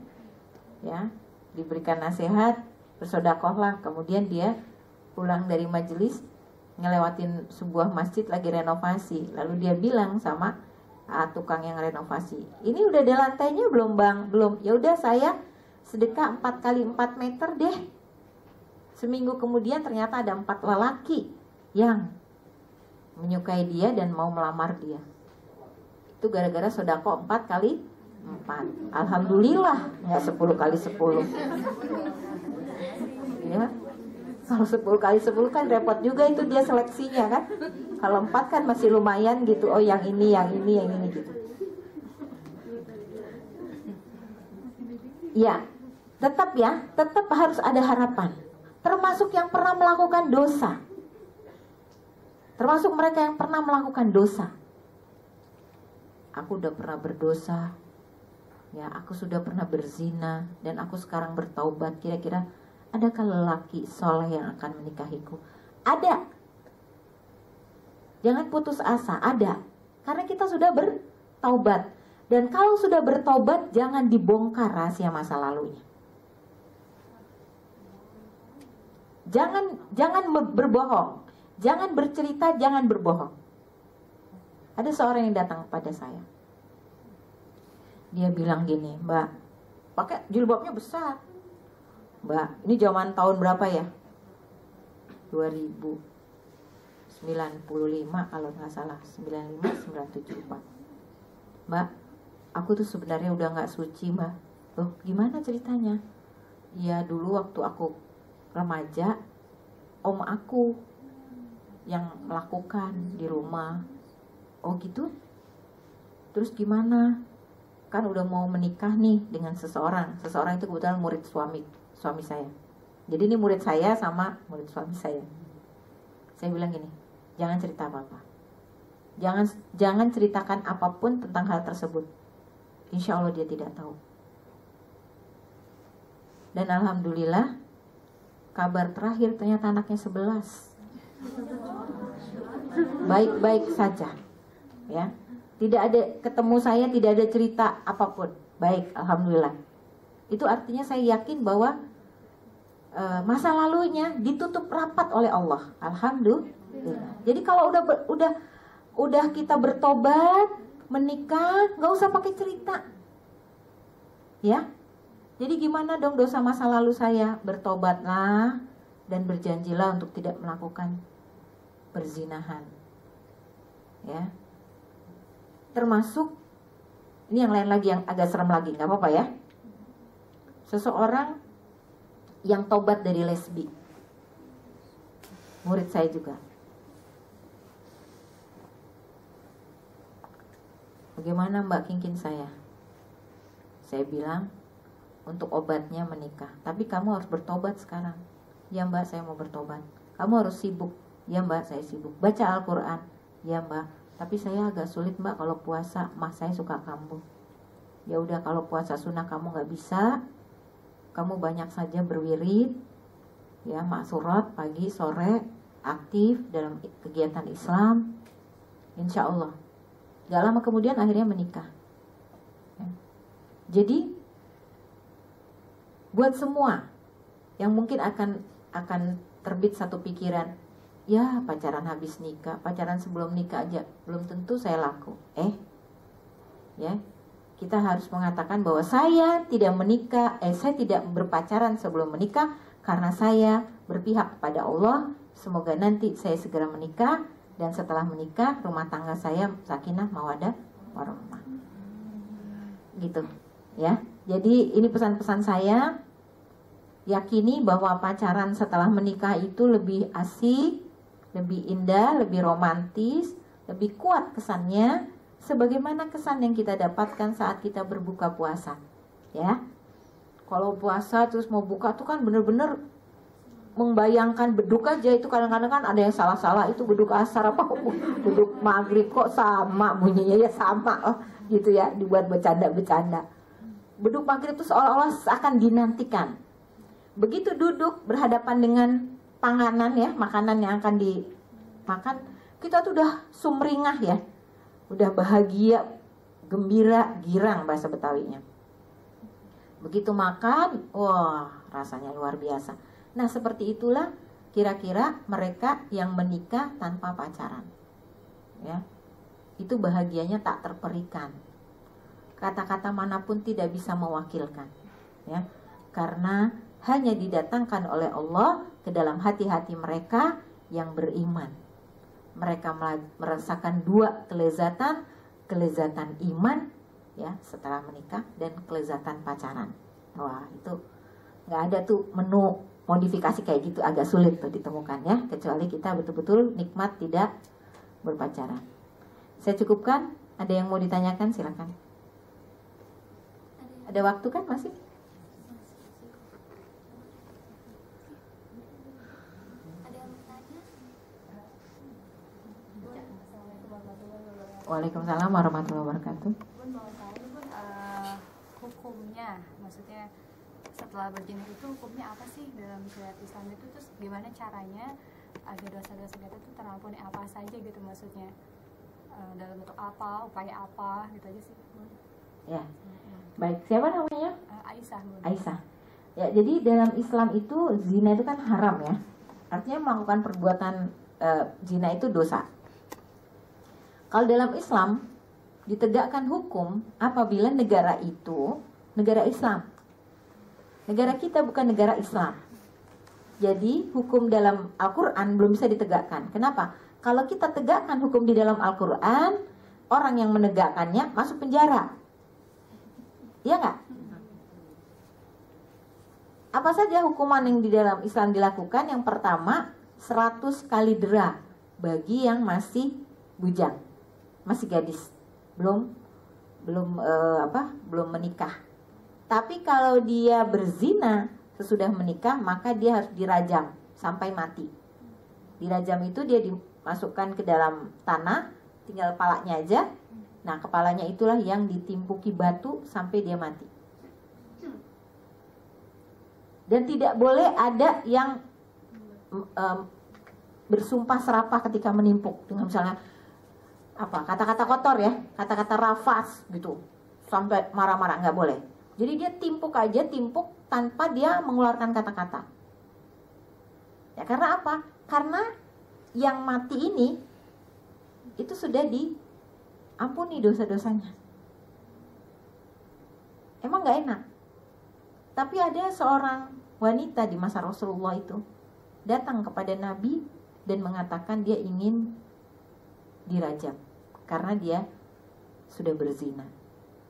Ya, diberikan nasihat, bersedekahlah. Kemudian dia pulang dari majelis, ngelewatin sebuah masjid lagi renovasi. Lalu dia bilang sama tukang yang renovasi, ini udah ada lantainya belum bang? Belum. Ya udah, saya sedekah 4 kali 4 meter deh. Seminggu kemudian ternyata ada 4 lelaki yang menyukai dia dan mau melamar dia. Itu gara-gara sedekah 4 kali 4. Alhamdulillah nggak 10 kali 10. Ya, kalau 10 kali 10 kan repot juga itu dia seleksinya kan. Kalau 4 kan masih lumayan gitu. Oh yang ini gitu. Ya, tetap harus ada harapan. Termasuk yang pernah melakukan dosa. Termasuk mereka yang pernah melakukan dosa. Aku udah pernah berdosa. Ya, aku sudah pernah berzina dan aku sekarang bertaubat. Kira-kira adakah lelaki soleh yang akan menikahiku? Ada. Jangan putus asa, ada. Karena kita sudah bertaubat. Dan kalau sudah bertaubat, jangan dibongkar rahasia masa lalunya. Jangan berbohong. Jangan bercerita, jangan berbohong. Ada seorang yang datang kepada saya. Dia bilang gini, Mbak, pakai jilbabnya besar. Mbak, ini zaman tahun berapa ya? 2095 kalau nggak salah, 95, 974. Mbak, aku tuh sebenarnya udah nggak suci, Mbak. Loh, gimana ceritanya? Ya dulu waktu aku remaja, om aku yang melakukan di rumah. Oh gitu? Terus gimana? Kan udah mau menikah nih dengan seseorang. Seseorang itu kebetulan murid suami saya. Jadi ini murid saya sama murid suami saya. Saya bilang gini, jangan cerita apa-apa. Jangan ceritakan apapun tentang hal tersebut. Insya Allah dia tidak tahu. Dan alhamdulillah, kabar terakhir ternyata anaknya 11. Baik-baik saja. Ya. Tidak ada, ketemu saya tidak ada cerita apapun. Baik, alhamdulillah. Itu artinya saya yakin bahwa masa lalunya ditutup rapat oleh Allah. Alhamdulillah. Jadi kalau udah kita bertobat, menikah, nggak usah pakai cerita. Ya. Jadi gimana dong dosa masa lalu saya? Bertobatlah dan berjanjilah untuk tidak melakukan perzinahan. Ya. Termasuk ini yang lain lagi yang agak serem lagi, nggak apa-apa ya. Seseorang yang tobat dari lesbi, murid saya juga. Bagaimana Mbak Kingkin saya? Saya bilang untuk obatnya menikah. Tapi kamu harus bertobat sekarang. Ya Mbak, saya mau bertobat. Kamu harus sibuk. Ya Mbak, saya sibuk. Baca Al-Quran. Ya Mbak. Tapi saya agak sulit Mbak kalau puasa, saya suka kambuh. Ya udah, kalau puasa sunnah kamu nggak bisa, kamu banyak saja berwirid, ya maksurat pagi sore, aktif dalam kegiatan Islam, insya Allah. Gak lama kemudian akhirnya menikah. Ya. Jadi buat semua yang mungkin akan terbit satu pikiran, ya pacaran habis nikah, pacaran sebelum nikah aja belum tentu saya laku. Ya, kita harus mengatakan bahwa saya tidak menikah, saya tidak berpacaran sebelum menikah karena saya berpihak kepada Allah. Semoga nanti saya segera menikah dan setelah menikah rumah tangga saya sakinah mawaddah warahmah. Gitu, ya. Jadi ini pesan-pesan saya. Yakini bahwa pacaran setelah menikah itu lebih asik, lebih indah, lebih romantis, lebih kuat kesannya sebagaimana kesan yang kita dapatkan saat kita berbuka puasa. Ya. Kalau puasa terus mau buka tuh kan bener-bener membayangkan beduk aja. Itu kadang-kadang kan ada yang salah-salah, itu beduk asar apa beduk maghrib kok sama bunyinya, ya sama gitu ya, dibuat bercanda-bercanda. Beduk maghrib itu seolah-olah akan dinantikan. Begitu duduk berhadapan dengan panganan ya, makanan yang akan dimakan, kita tuh udah sumringah ya, udah bahagia, gembira, girang bahasa Betawinya. Begitu makan, wah rasanya luar biasa. Nah seperti itulah kira-kira mereka yang menikah tanpa pacaran, ya, itu bahagianya tak terperikan. Kata-kata manapun tidak bisa mewakilkan, ya, karena hanya didatangkan oleh Allah ke dalam hati-hati mereka yang beriman. Mereka merasakan dua kelezatan, kelezatan iman ya setelah menikah dan kelezatan pacaran. Wah itu nggak ada tuh menu modifikasi kayak gitu, agak sulit tuh ditemukan ya, kecuali kita betul-betul nikmat tidak berpacaran. Saya cukupkan. Ada yang mau ditanyakan silakan. Ada waktu kan masih? Waalaikumsalam warahmatullahi wabarakatuh. Hukumnya, maksudnya setelah berjina itu hukumnya apa sih dalam syariat Islam itu, terus gimana caranya agar dosa-dosa kita itu terampuni apa saja gitu, maksudnya dalam bentuk apa, upaya apa gitu aja sih. Ya, baik. Siapa namanya? Aisyah. Aisyah. Ya, jadi dalam Islam itu zina itu kan haram ya. Artinya melakukan perbuatan zina itu dosa. Kalau dalam Islam ditegakkan hukum apabila negara itu negara Islam. Negara kita bukan negara Islam. Jadi hukum dalam Al-Quran belum bisa ditegakkan. Kenapa? Kalau kita tegakkan hukum di dalam Al-Quran, orang yang menegakkannya masuk penjara. Iya nggak? Apa saja hukuman yang di dalam Islam dilakukan? Yang pertama, 100 kali dera bagi yang masih bujang, masih gadis, belum menikah. Tapi kalau dia berzina sesudah menikah, maka dia harus dirajam sampai mati. Dirajam itu dia dimasukkan ke dalam tanah, tinggal kepalanya aja. Nah, kepalanya itulah yang ditimpuki batu sampai dia mati. Dan tidak boleh ada yang bersumpah serapah ketika menimpuk dengan misalnya kata-kata kotor ya, kata-kata rafas gitu, sampai marah-marah, nggak boleh. Jadi dia timpuk aja, timpuk tanpa dia mengeluarkan kata-kata. Ya karena apa? Karena yang mati ini itu sudah diampuni dosa-dosanya. Emang nggak enak. Tapi ada seorang wanita di masa Rasulullah itu datang kepada Nabi dan mengatakan dia ingin dirajam karena dia sudah berzina.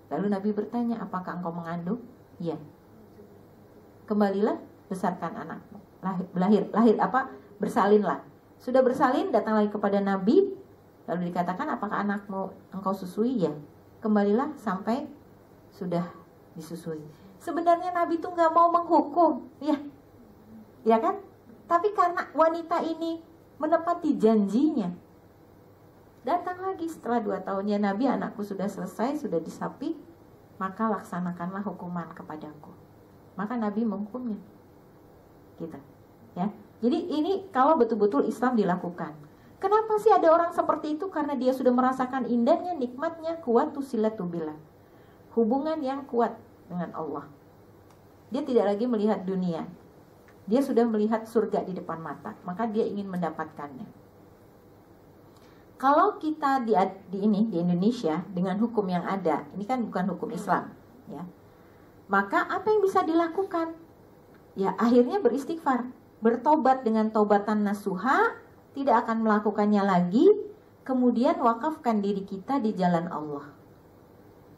Lalu Nabi bertanya, apakah engkau mengandung? Iya. Kembalilah, besarkan anakmu. Bersalinlah. Sudah bersalin, datang lagi kepada Nabi. Lalu dikatakan, apakah anakmu engkau susui? Ya. Kembalilah sampai sudah disusui. Sebenarnya Nabi itu nggak mau menghukum, ya kan? Tapi karena wanita ini menepati janjinya, datang lagi setelah 2 tahunnya, Nabi, anakku sudah selesai, sudah disapi, maka laksanakanlah hukuman kepadaku. Maka Nabi menghukumnya. Gitu. Ya. Jadi ini kalau betul-betul Islam dilakukan. Kenapa sih ada orang seperti itu? Karena dia sudah merasakan indahnya, nikmatnya, kuwatu silatu billah. Hubungan yang kuat dengan Allah. Dia tidak lagi melihat dunia. Dia sudah melihat surga di depan mata. Maka dia ingin mendapatkannya. Kalau kita di Indonesia dengan hukum yang ada, ini kan bukan hukum Islam, ya. Maka apa yang bisa dilakukan? Ya akhirnya beristighfar, bertobat dengan tobatan nasuha, tidak akan melakukannya lagi, kemudian wakafkan diri kita di jalan Allah.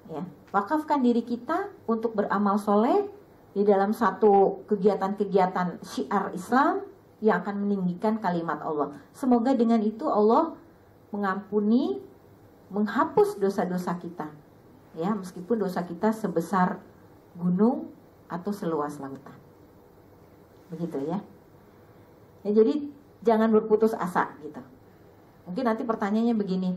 Ya, wakafkan diri kita untuk beramal soleh di dalam satu kegiatan-kegiatan syiar Islam yang akan meninggikan kalimat Allah. Semoga dengan itu Allah mengampuni, menghapus dosa-dosa kita. Ya, meskipun dosa kita sebesar gunung atau seluas lautan. Begitu ya. Ya, jadi jangan berputus asa gitu. Mungkin nanti pertanyaannya begini,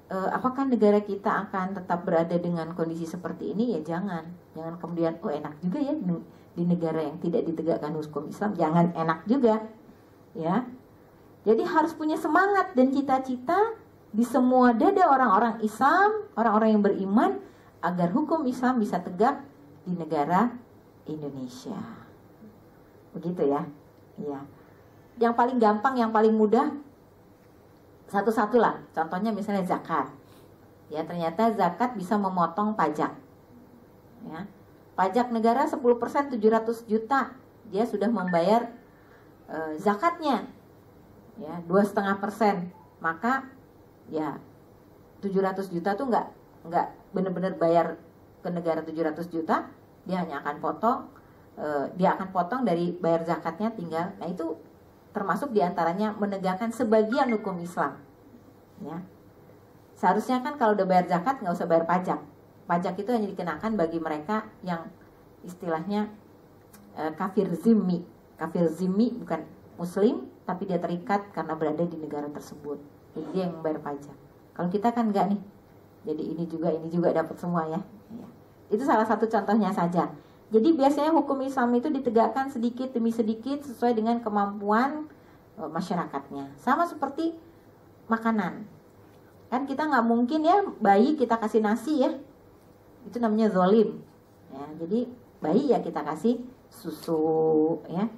apakah negara kita akan tetap berada dengan kondisi seperti ini? Ya jangan kemudian enak juga ya di negara yang tidak ditegakkan hukum Islam. Jangan enak juga ya. Jadi harus punya semangat dan cita-cita di semua dada orang-orang Islam, orang-orang yang beriman, agar hukum Islam bisa tegak di negara Indonesia. Begitu ya. Iya. Yang paling gampang, yang paling mudah, satu-satu lah. Contohnya misalnya zakat. Ya, ternyata zakat bisa memotong pajak. Ya. Pajak negara 10% 700 juta. Dia sudah membayar zakatnya. Ya, 2,5%. Maka ya 700 juta tuh nggak benar-benar bayar ke negara 700 juta. Dia hanya akan potong dari bayar zakatnya tinggal. Nah, itu termasuk diantaranya menegakkan sebagian hukum Islam. Ya. Seharusnya kan kalau udah bayar zakat nggak usah bayar pajak. Pajak itu hanya dikenakan bagi mereka yang istilahnya kafir zimmi. Kafir zimmi bukan muslim, tapi dia terikat karena berada di negara tersebut. Jadi dia yang membayar pajak. Kalau kita kan enggak nih. Jadi ini juga dapat semua ya. Ya. Itu salah satu contohnya saja. Jadi biasanya hukum Islam itu ditegakkan sedikit demi sedikit sesuai dengan kemampuan masyarakatnya. Sama seperti makanan. Kan kita nggak mungkin ya bayi kita kasih nasi ya. Itu namanya zolim. Ya, jadi bayi ya kita kasih susu ya.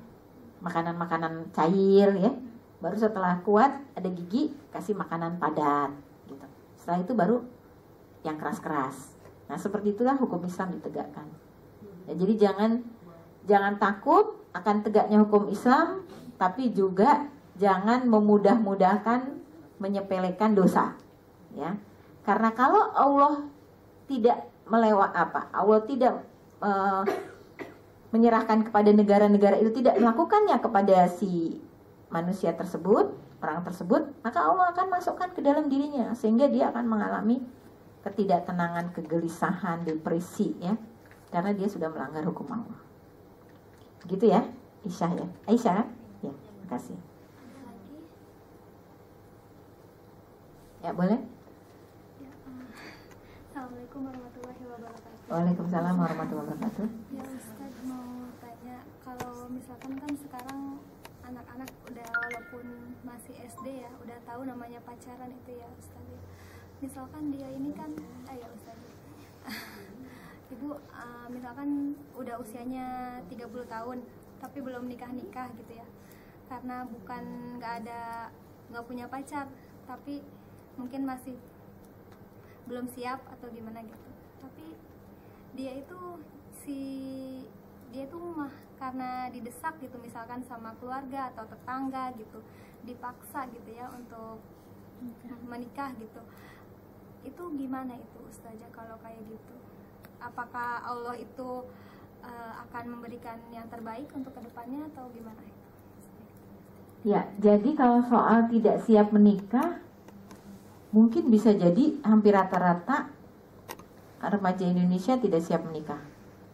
Makanan-makanan cair ya. Baru setelah kuat ada gigi kasih makanan padat gitu. Setelah itu baru yang keras-keras. Nah, seperti itulah hukum Islam ditegakkan. Ya, jadi jangan takut akan tegaknya hukum Islam, tapi juga jangan memudah-mudahkan menyepelekan dosa. Ya. Karena kalau Allah tidak Allah tidak menyerahkan kepada negara-negara itu, tidak melakukannya kepada si manusia tersebut, orang tersebut, maka Allah akan masukkan ke dalam dirinya sehingga dia akan mengalami ketidaktenangan, kegelisahan, depresi ya. Karena dia sudah melanggar hukum Allah. Gitu ya, Aisyah ya. Aisyah, ya, makasih. Ya, boleh? Assalamualaikum warahmatullahi wabarakatuh. Waalaikumsalam warahmatullahi wabarakatuh. Ya Ustaz, mau tanya, kalau misalkan kan sekarang anak-anak udah walaupun masih SD ya, udah tahu namanya pacaran itu ya Ustaz. Misalkan dia ini kan, ayo Ustaz. Ibu misalkan udah usianya 30 tahun tapi belum nikah gitu ya, karena bukan nggak punya pacar, tapi mungkin masih belum siap atau gimana gitu. Tapi dia itu mah karena didesak gitu, misalkan sama keluarga atau tetangga gitu, dipaksa gitu ya untuk menikah gitu. Itu gimana itu Ustazah kalau kayak gitu? Apakah Allah itu akan memberikan yang terbaik untuk kedepannya atau gimana itu? Ya, jadi kalau soal tidak siap menikah, mungkin bisa jadi hampir rata-rata remaja Indonesia tidak siap menikah.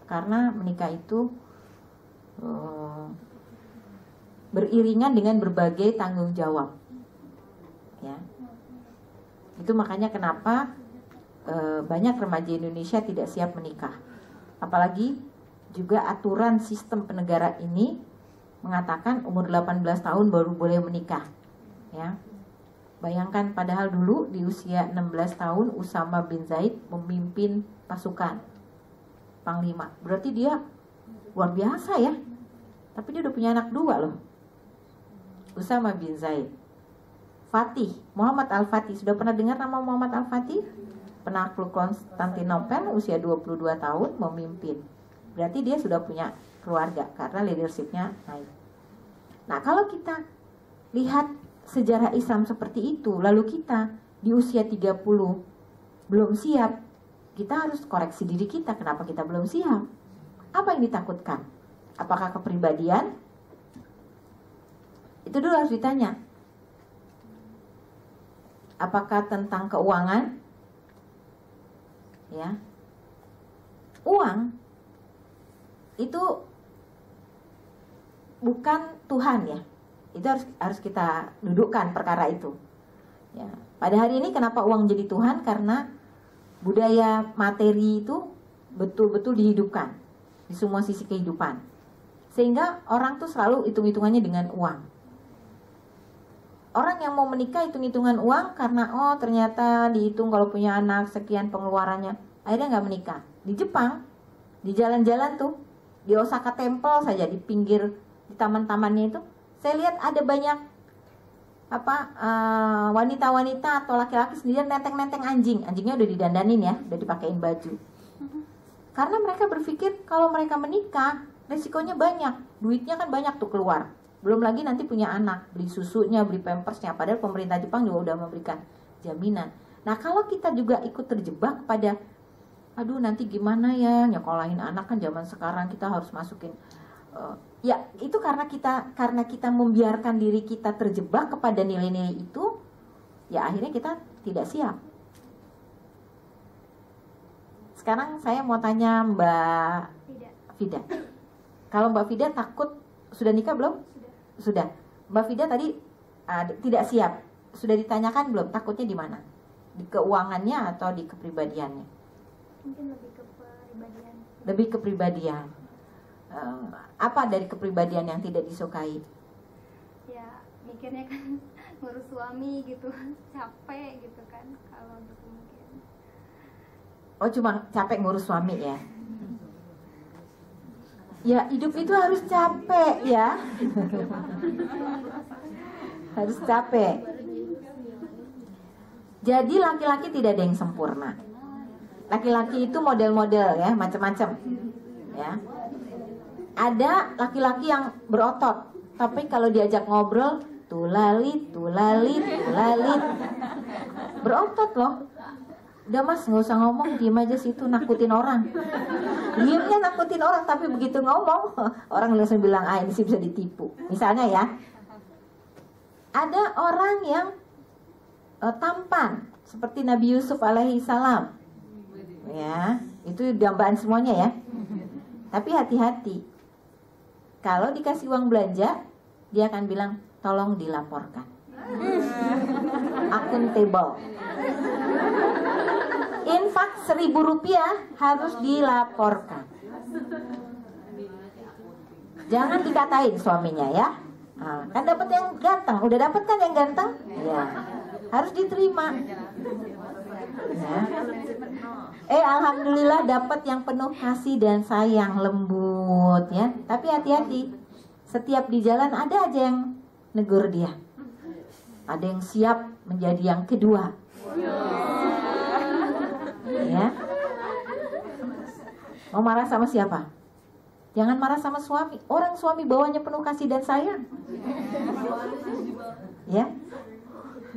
Karena menikah itu beriringan dengan berbagai tanggung jawab. Ya. Itu makanya kenapa banyak remaja Indonesia tidak siap menikah. Apalagi juga aturan sistem penegara ini mengatakan umur 18 tahun baru boleh menikah. Ya. Bayangkan, padahal dulu di usia 16 tahun Usama bin Zaid memimpin pasukan panglima. Berarti dia luar biasa ya. Tapi dia udah punya anak 2 loh. Usama bin Zaid. Fatih, Muhammad Al-Fatih. Sudah pernah dengar nama Muhammad Al-Fatih? Penakluk Konstantinopel, usia 22 tahun memimpin. Berarti dia sudah punya keluarga karena leadershipnya naik. Nah, kalau kita lihat sejarah Islam seperti itu, lalu kita di usia 30 belum siap, kita harus koreksi diri kita. Kenapa kita belum siap? Apa yang ditakutkan? Apakah kepribadian? Itu dulu harus ditanya. Apakah tentang keuangan? Ya, uang itu bukan Tuhan ya. Itu harus kita dudukkan perkara itu. Ya. Pada hari ini kenapa uang jadi Tuhan? Karena budaya materi itu betul-betul dihidupkan di semua sisi kehidupan. Sehingga orang tuh selalu hitung-hitungannya dengan uang. Orang yang mau menikah hitung-hitungan uang karena oh ternyata dihitung kalau punya anak sekian pengeluarannya. Akhirnya nggak menikah. Di Jepang, di jalan-jalan tuh, di Osaka Temple saja, di pinggir, di taman-tamannya itu, saya lihat ada banyak wanita-wanita atau laki-laki sendirian nenteng-nenteng anjing. Anjingnya udah didandanin ya, udah dipakein baju. Karena mereka berpikir kalau mereka menikah, resikonya banyak, duitnya kan banyak tuh keluar. Belum lagi nanti punya anak, beli susunya, beli pampersnya. Padahal pemerintah Jepang juga udah memberikan jaminan. Nah kalau kita juga ikut terjebak pada, aduh nanti gimana ya nyekolahin anak kan zaman sekarang kita harus masukin. Ya itu karena kita membiarkan diri kita terjebak kepada nilai-nilai itu, ya akhirnya kita tidak siap. Sekarang saya mau tanya Mbak Fida. Kalau Mbak Fida takut, sudah nikah belum? Sudah. Mbak Fida tadi tidak siap. Sudah ditanyakan belum? Takutnya di mana? Di keuangannya atau di kepribadiannya? Mungkin lebih ke kepribadian. Lebih kepribadian. Apa dari kepribadian yang tidak disukai? Ya mikirnya kan ngurus suami gitu, capek gitu kan kalau gitu mungkin. Oh cuma capek ngurus suami ya? Ya hidup itu harus capek ya. Harus capek. Jadi laki-laki tidak ada yang sempurna. Laki-laki itu model-model ya, macam-macam ya. Ada laki-laki yang berotot, tapi kalau diajak ngobrol tulalit, berotot loh. Udah mas, nggak usah ngomong, diem aja situ, nakutin orang. Diemnya nakutin orang, tapi begitu ngomong orang langsung bilang, ini sih bisa ditipu. Misalnya ya, ada orang yang tampan seperti Nabi Yusuf alaihi salam. Ya, itu dambaan semuanya ya. Tapi hati-hati. Kalau dikasih uang belanja, dia akan bilang, tolong dilaporkan. Akuntabel. Infak 1.000 rupiah harus dilaporkan. Jangan dikatain suaminya ya. Kan dapat yang ganteng, udah dapat kan yang ganteng? Ya, harus diterima. Ya. Alhamdulillah dapat yang penuh kasih dan sayang, lembut ya. Tapi hati-hati, setiap di jalan ada aja yang negur dia. Ada yang siap menjadi yang kedua. Ya. Mau marah sama siapa? Jangan marah sama suami. Orang suami bawanya penuh kasih dan sayang. Ya.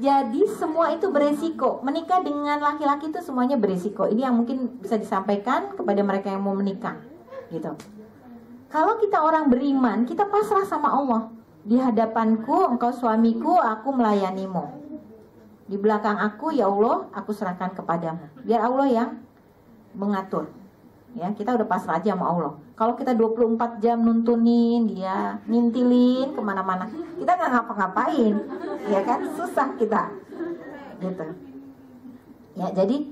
Jadi semua itu beresiko. Menikah dengan laki-laki itu semuanya beresiko. Ini yang mungkin bisa disampaikan kepada mereka yang mau menikah, gitu. Kalau kita orang beriman, kita pasrah sama Allah. Di hadapanku, engkau suamiku, aku melayanimu. Di belakang aku, ya Allah, aku serahkan kepadamu. Biar Allah yang mengatur. Ya, kita udah pasrah aja sama Allah. Kalau kita 24 jam nuntunin dia, ngintilin kemana-mana, kita nggak ngapa-ngapain, ya kan, susah kita, gitu. Ya, jadi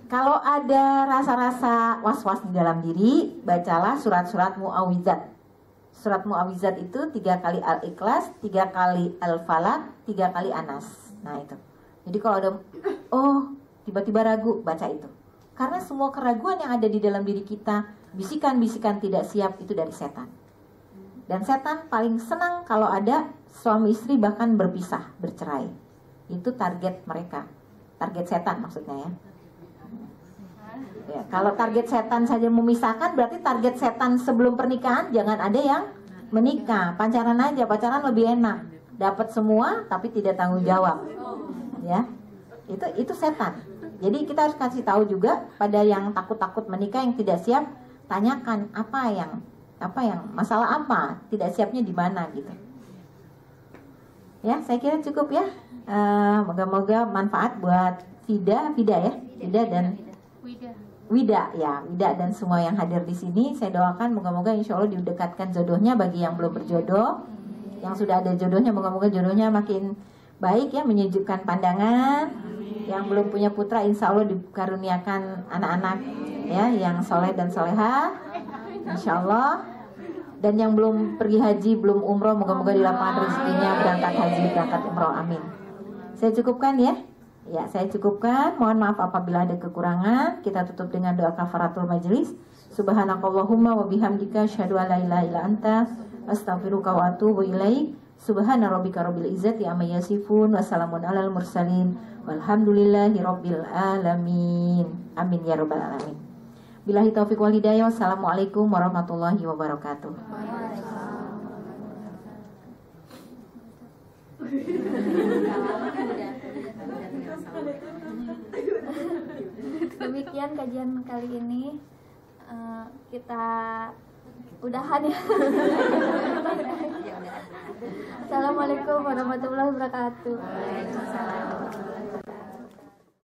kalau ada rasa-rasa was-was di dalam diri, bacalah surat-surat mu'awizat. Surat mu'awizat itu 3 kali Al-Ikhlas, 3 kali Al-Falaq, 3 kali Anas. Nah itu. Jadi kalau ada, tiba-tiba ragu, baca itu. Karena semua keraguan yang ada di dalam diri kita, bisikan-bisikan tidak siap, itu dari setan. Dan setan paling senang kalau ada suami istri bahkan berpisah, bercerai. Itu target mereka. Target setan maksudnya ya. Ya, kalau target setan saja memisahkan, berarti target setan sebelum pernikahan jangan ada yang menikah. Pacaran aja, pacaran lebih enak. Dapat semua tapi tidak tanggung jawab. Ya. Itu setan. Jadi kita harus kasih tahu juga pada yang takut-takut menikah, yang tidak siap, tanyakan apa yang masalah apa, tidak siapnya di mana gitu. Ya, saya kira cukup ya. Moga-moga manfaat buat Fida dan Wida ya, Wida dan semua yang hadir di sini, saya doakan moga-moga insya Allah didekatkan jodohnya bagi yang belum berjodoh. Yang sudah ada jodohnya, moga-moga jodohnya makin baik ya, menyejukkan pandangan. Yang belum punya putra, insya Allah dikaruniakan anak-anak ya yang soleh dan soleha, insya Allah. Dan yang belum pergi haji, belum umroh, moga-moga dilapangkan rezekinya berangkat haji, berangkat umroh, amin. Saya cukupkan ya. Ya, saya cukupkan. Mohon maaf apabila ada kekurangan. Kita tutup dengan doa kafaratul majelis. Subhanakallahumma wa bihamdika asyhadu an la ilaha illa anta astaghfiruka wa atubu ilaik. Subhana rabbika rabbil izzati amma yasifun wa salamun alal mursalin walhamdulillahi rabbil alamin. Amin ya rabbal alamin. Billahi taufiq wal hidayah. Wassalamualaikum warahmatullahi wabarakatuh. Demikian kajian kali ini, kita udahan ya. Assalamualaikum warahmatullahi wabarakatuh.